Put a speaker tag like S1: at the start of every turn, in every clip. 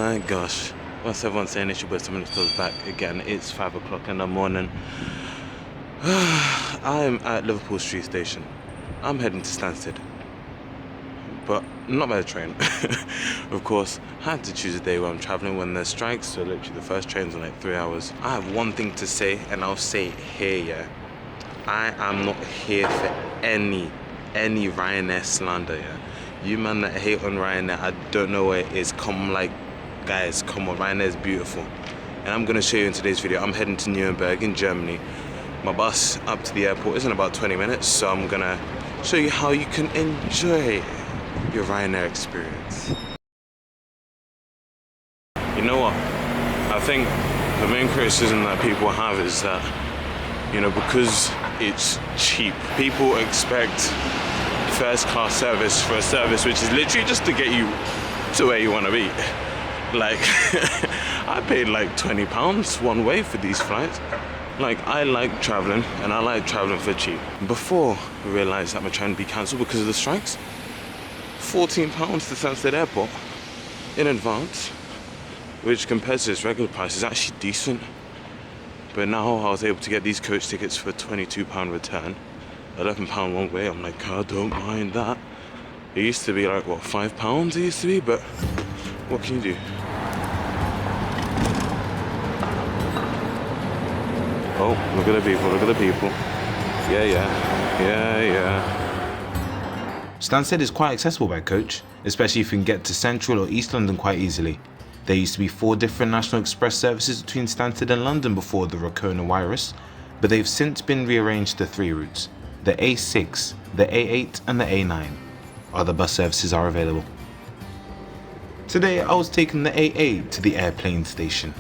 S1: my gosh. What's everyone saying? It's your boy 7 minutes back again. It's 5 o'clock in the morning. I'm at Liverpool Street Station. I'm heading to Stansted. But not by the train. Of course, I had to choose a day where I'm traveling when there's strikes, so literally the first train's in like 3 hours. I have one thing to say, and I'll say it here, yeah. I am not here for any Ryanair slander, yeah. You man that hate on Ryanair, I don't know where it is. Come like, guys, come on, Ryanair is beautiful. And I'm gonna show you in today's video. I'm heading to Nuremberg in Germany. My bus up to the airport is in about 20 minutes, so I'm gonna show you how you can enjoy your Ryanair experience. You know what? I think the main criticism that people have is that, you know, because it's cheap, people expect first class service for a service which is literally just to get you to where you want to be. Like, I paid like £20 one way for these flights. Like, I like traveling, and I like traveling for cheap. Before we realized that my train would be cancelled because of the strikes, £14 to Stansted Airport in advance, which compared to its regular price is actually decent. But now I was able to get these coach tickets for £22 return, £11 one way. I'm like, I don't mind that. It used to be like, what, £5 it used to be, but what can you do? Oh, look at the people, look at the people. Yeah.
S2: Stansted is quite accessible by coach, especially if you can get to Central or East London quite easily. There used to be 4 different National Express services between Stansted and London before the coronavirus, but they've since been rearranged to 3 routes: the A6, the A8 and the A9. Other bus services are available. Today I was taking the A8 to the airplane station.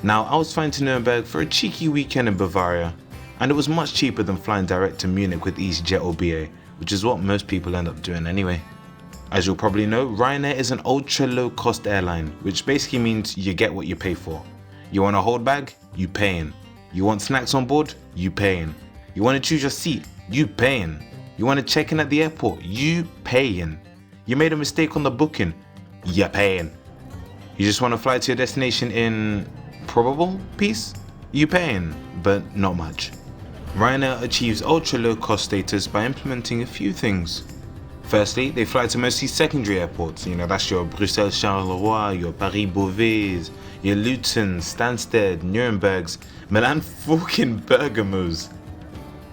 S2: Now I was flying to Nuremberg for a cheeky weekend in Bavaria, and it was much cheaper than flying direct to Munich with EasyJet or BA, which is what most people end up doing anyway. As you'll probably know, Ryanair is an ultra low cost airline, which basically means you get what you pay for. You want a hold bag? You paying. You want snacks on board? You paying. You want to choose your seat? You paying. You want to check in at the airport? You paying. You made a mistake on the booking? You paying. You just want to fly to your destination in probable peace? You paying, but not much. Ryanair achieves ultra low cost status by implementing a few things. Firstly, they fly to mostly secondary airports. You know, that's your Bruxelles Charleroi, your Paris Beauvais, your Luton, Stansted, Nurembergs, Milan fucking Bergamos.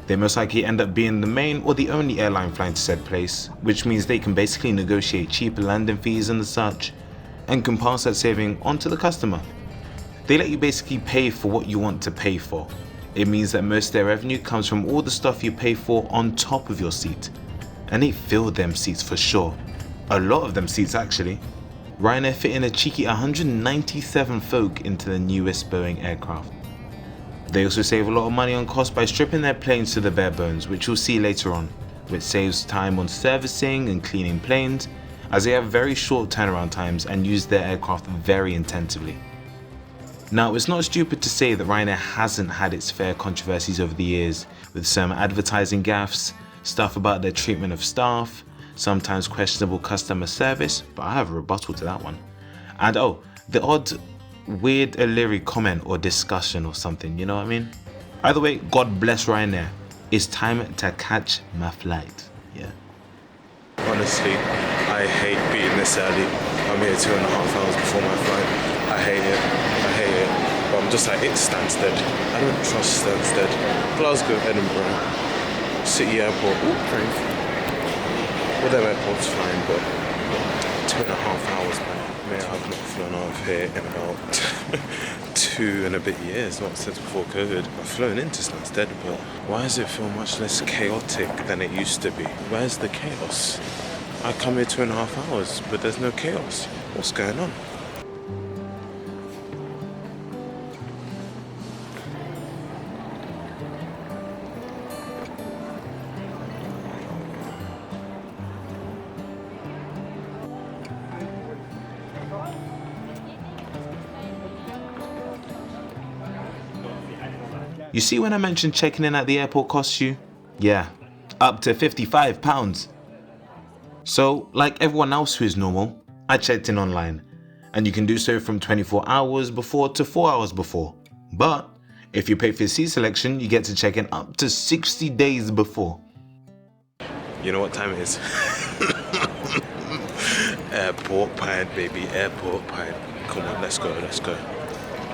S2: They most likely end up being the main or the only airline flying to said place, which means they can basically negotiate cheaper landing fees and the such, and can pass that saving on to the customer. They let you basically pay for what you want to pay for. It means that most of their revenue comes from all the stuff you pay for on top of your seat. And they fill them seats for sure. A lot of them seats actually. Ryanair fit in a cheeky 197 folk into the newest Boeing aircraft. They also save a lot of money on cost by stripping their planes to the bare bones, which you'll see later on, which saves time on servicing and cleaning planes, as they have very short turnaround times and use their aircraft very intensively. Now, it's not stupid to say that Ryanair hasn't had its fair controversies over the years, with some advertising gaffes, stuff about their treatment of staff, sometimes questionable customer service, but I have a rebuttal to that one. And the odd weird O'Leary comment or discussion or something, you know what I mean? Either way, God bless Ryanair. It's time to catch my flight, yeah.
S1: Honestly, I hate being this early. I'm here 2.5 hours before my flight. I hate it. But I'm just like, it's Stansted. I don't trust Stansted. Glasgow, Edinburgh, City Airport. Well, them airports fine, but 2.5 hours, man. Mate, I've not flown out of here in about 2 and a bit years, not since before COVID. I've flown into Stansted, but why does it feel much less chaotic than it used to be? Where's the chaos? I come here 2.5 hours, but there's no chaos. What's going on?
S2: You see when I mentioned checking in at the airport costs you? Yeah, up to £55. So, like everyone else who is normal, I checked in online. and you can do so from 24 hours before to 4 hours before. But if you pay for seat selection, you get to check in up to 60 days before.
S1: You know what time it is? Airport pint, baby, airport pint. Come on, let's go.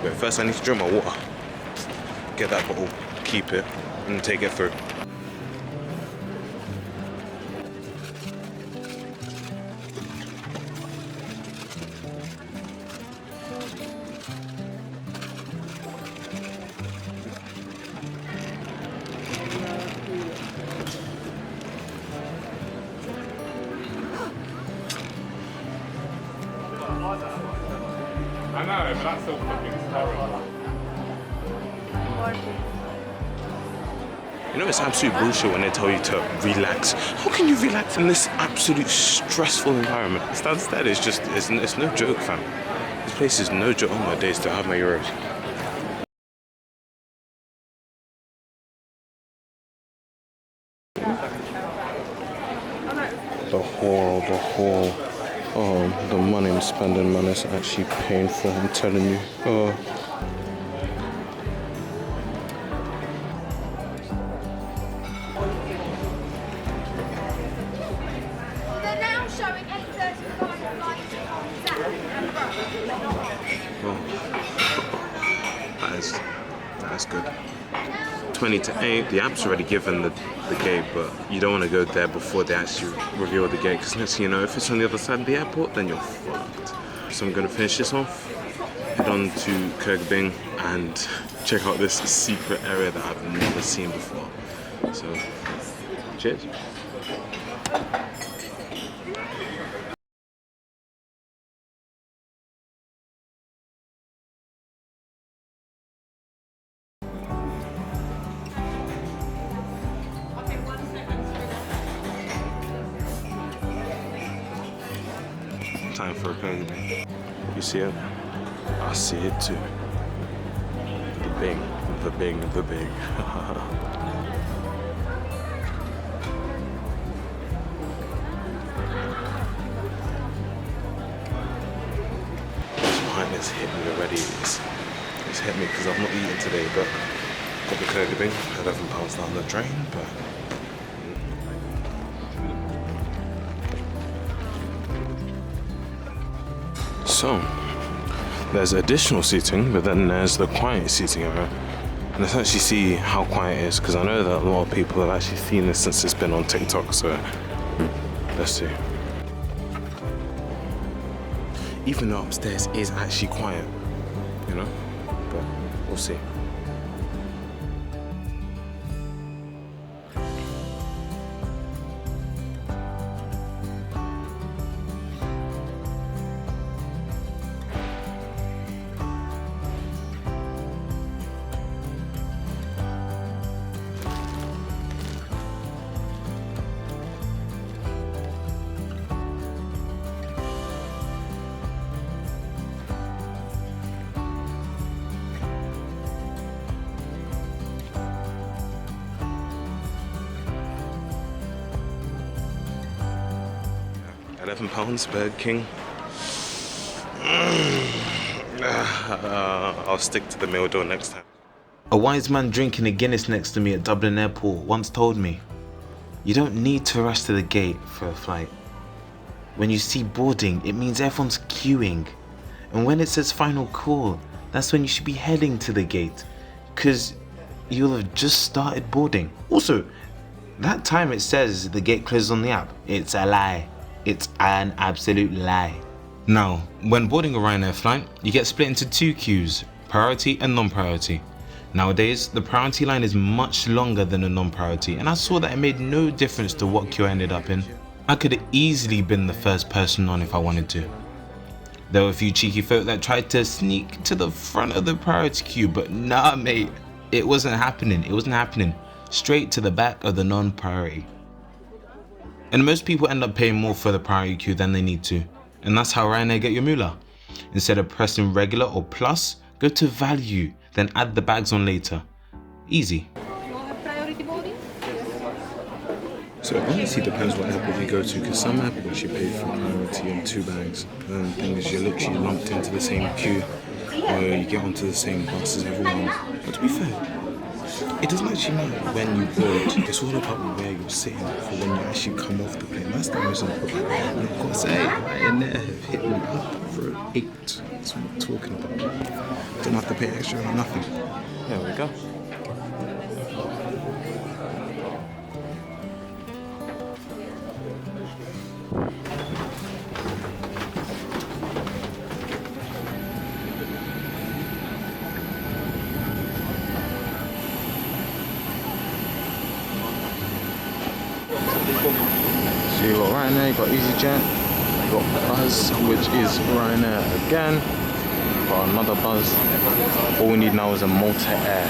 S1: Wait, first I need to drink my water. Get that bottle, keep it, and take it through.
S3: I know, but that's still fucking terrible.
S1: You know, it's absolute bullshit when they tell you to relax. How can you relax in this absolute stressful environment? Stansted is just, it's no joke, fam. This place is no joke. Oh my days, to have my euros. The whole. Oh, the money I'm spending, man, is actually painful, I'm telling you. Oh.
S4: They're now showing 8:35
S1: That's good. 20 to 8, the app's already given the gate, but you don't want to go there before they actually reveal the gate, because next thing you know, if it's on the other side of the airport, then you're fucked. So I'm going to finish this off, head on to Kirkbing and check out this secret area that I've never seen before. So, cheers. Time for a Kirkbing. You see it? I see it too. The big. It's hit me already. It's hit me because I've not eaten today, but got the Kirkbing, £11 down the drain, but so there's additional seating, but then there's the quiet seating area. And let's actually see how quiet it is, because I know that a lot of people have actually seen this since it's been on TikTok, so let's see. Even though upstairs is actually quiet, you know, but we'll see. £11 Burger King. I'll stick to the meal deal next time.
S2: A wise man drinking a Guinness next to me at Dublin Airport once told me, you don't need to rush to the gate for a flight. When you see boarding, it means everyone's queuing. And when it says final call, that's when you should be heading to the gate, because you'll have just started boarding. Also, that time it says the gate closes on the app, it's a lie. It's an absolute lie. Now, when boarding a Ryanair flight, you get split into two queues, priority and non-priority. Nowadays, the priority line is much longer than the non-priority, and I saw that it made no difference to what queue I ended up in. I could have easily been the first person on if I wanted to. There were a few cheeky folk that tried to sneak to the front of the priority queue, but nah mate, it wasn't happening. Straight to the back of the non-priority. And most people end up paying more for the priority queue than they need to. And that's how Ryanair get your moolah. Instead of pressing regular or plus, go to value, then add the bags on later. Easy.
S4: You want a priority boarding?
S5: So it honestly depends what airport you go to, because some airports you pay for priority on 2 bags, and the thing is you're literally lumped into the same queue, or you get onto the same bus as everyone. But to be fair, it doesn't actually matter when you board, it's all about where you're sitting for when you actually come off the plane. That's the most important. And I've got to say, Ryanair have hit me up for an 8. That's what I'm talking about. Don't have to pay extra or nothing.
S1: There we go. So you got Ryanair, you got EasyJet, you got Buzz, which is Ryanair again. Got another Buzz. All we need now is a Malta Air.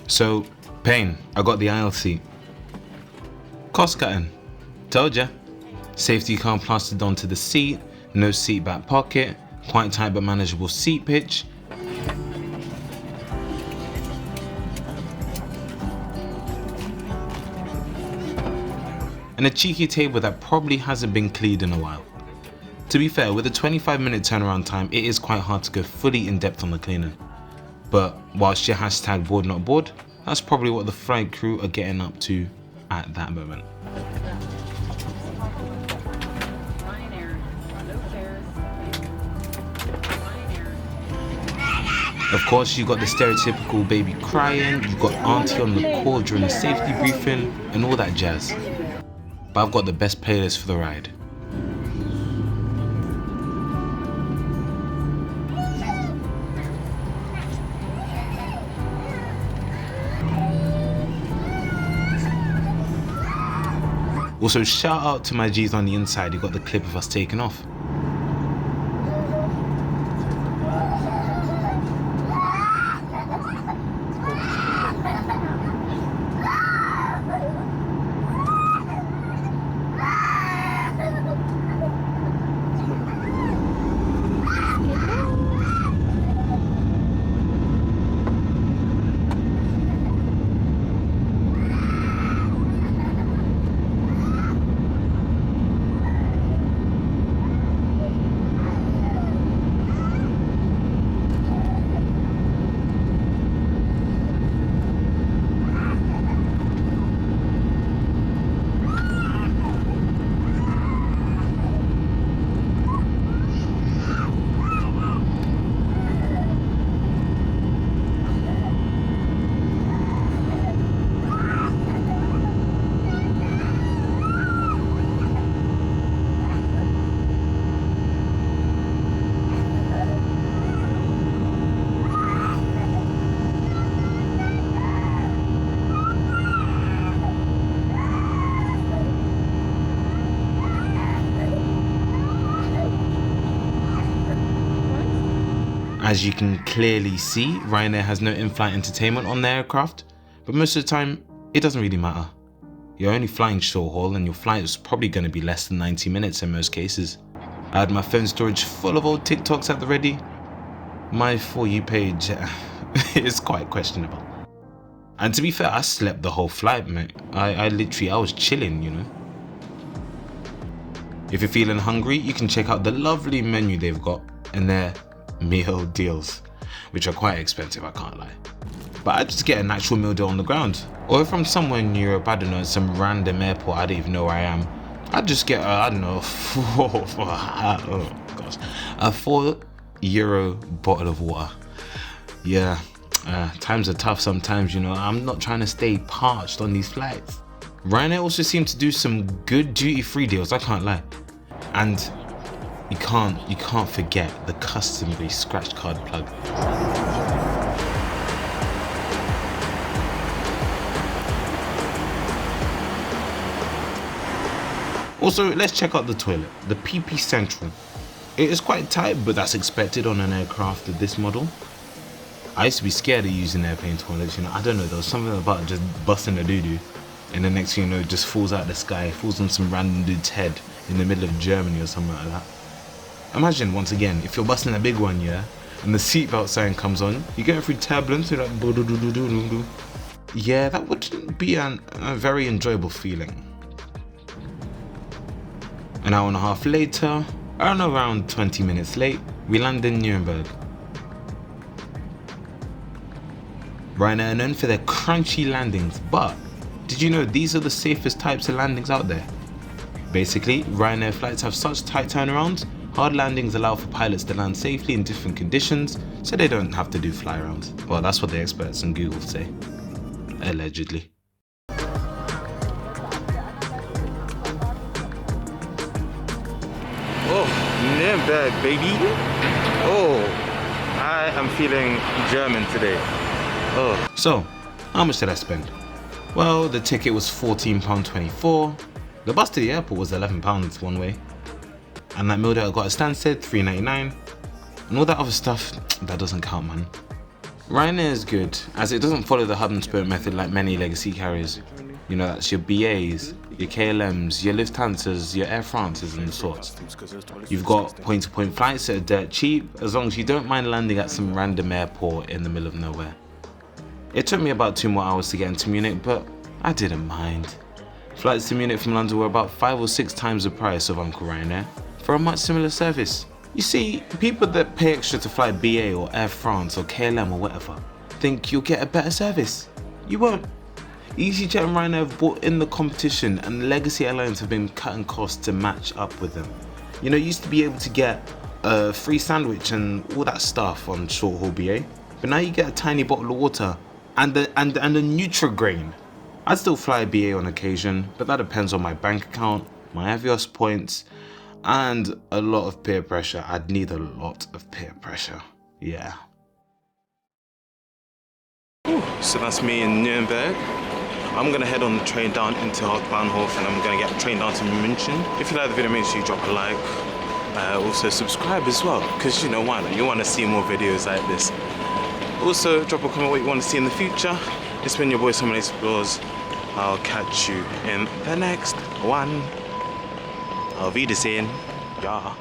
S2: So, Payne, I got the aisle seat. Cost cutting. Told ya. Safety car plastered onto the seat, no seat back pocket, quite tight but manageable seat pitch. And a cheeky table that probably hasn't been cleaned in a while. To be fair, with a 25-minute turnaround time, it is quite hard to go fully in depth on the cleaning. But whilst you hashtag board not bored, that's probably what the flight crew are getting up to at that moment. Of course, you got the stereotypical baby crying, you got auntie on the call during the safety briefing, and all that jazz. But I've got the best playlist for the ride. Also, shout out to my G's on the inside who got the clip of us taking off. As you can clearly see, Ryanair has no in-flight entertainment on their aircraft, but most of the time, it doesn't really matter. You're only flying short haul and your flight is probably going to be less than 90 minutes in most cases. I had my phone storage full of old TikToks at the ready. My For You page is quite questionable. And to be fair, I slept the whole flight, mate. I was chilling, you know. If you're feeling hungry, you can check out the lovely menu they've got and their meal deals, which are quite expensive, I can't lie. But I just get an actual meal deal on the ground. Or if I'm somewhere in Europe, I don't know, some random airport, I don't even know where I am, I just get I don't know, a €4 bottle of water. Yeah, times are tough sometimes, you know. I'm not trying to stay parched on these flights. Ryanair also seemed to do some good duty-free deals, I can't lie. And you can't forget the customary scratch card plug. Also, let's check out the toilet, the PP Central. It is quite tight, but that's expected on an aircraft of this model. I used to be scared of using airplane toilets, you know, I don't know, there was something about just busting a doo-doo and the next thing you know it just falls out of the sky, falls on some random dude's head in the middle of Germany or something like that. Imagine, once again, if you're busting a big one, yeah, and the seatbelt sign comes on, you're going through turbulence, you're like, boo-doo-doo-doo-doo-doo. Yeah, that would be a very enjoyable feeling. An hour and a half later, around 20 minutes late, we land in Nuremberg. Ryanair are known for their crunchy landings, but did you know these are the safest types of landings out there? Basically, Ryanair flights have such tight turnarounds, hard landings allow for pilots to land safely in different conditions, so they don't have to do fly-arounds. Well, that's what the experts on Google say. Allegedly.
S1: Oh, Nuremberg, baby. Oh, I am feeling German today. Oh.
S2: So, how much did I spend? Well, the ticket was £14.24. The bus to the airport was £11 one way. And that meal that I got at Stansted, £3.99. And all that other stuff, that doesn't count, man. Ryanair is good, as it doesn't follow the hub and spoke method like many legacy carriers. You know, that's your BAs, your KLMs, your Lufthansas, your Air Frances and sorts. You've got point-to-point flights that are dirt cheap, as long as you don't mind landing at some random airport in the middle of nowhere. It took me about 2 more hours to get into Munich, but I didn't mind. Flights to Munich from London were about 5 or 6 times the price of Uncle Ryanair for a much similar service. You see, people that pay extra to fly BA or Air France or KLM or whatever think you'll get a better service. You won't. EasyJet and Ryanair have brought in the competition and legacy airlines have been cutting costs to match up with them. You know, you used to be able to get a free sandwich and all that stuff on short haul BA, but now you get a tiny bottle of water and a Nutrigrain. I'd still fly BA on occasion, but that depends on my bank account, my Avios points, and a lot of peer pressure. I'd need a lot of peer pressure, yeah.
S1: So that's me in Nuremberg. I'm gonna head on the train down into Hauptbahnhof and I'm gonna get a train down to München. If you like the video, make sure you drop a like. Also subscribe as well, because you know why not? You wanna see more videos like this. Also drop a comment what you wanna see in the future. It's been your boy Someone Explores. I'll catch you in the next one. Auf Wiedersehen. Ja.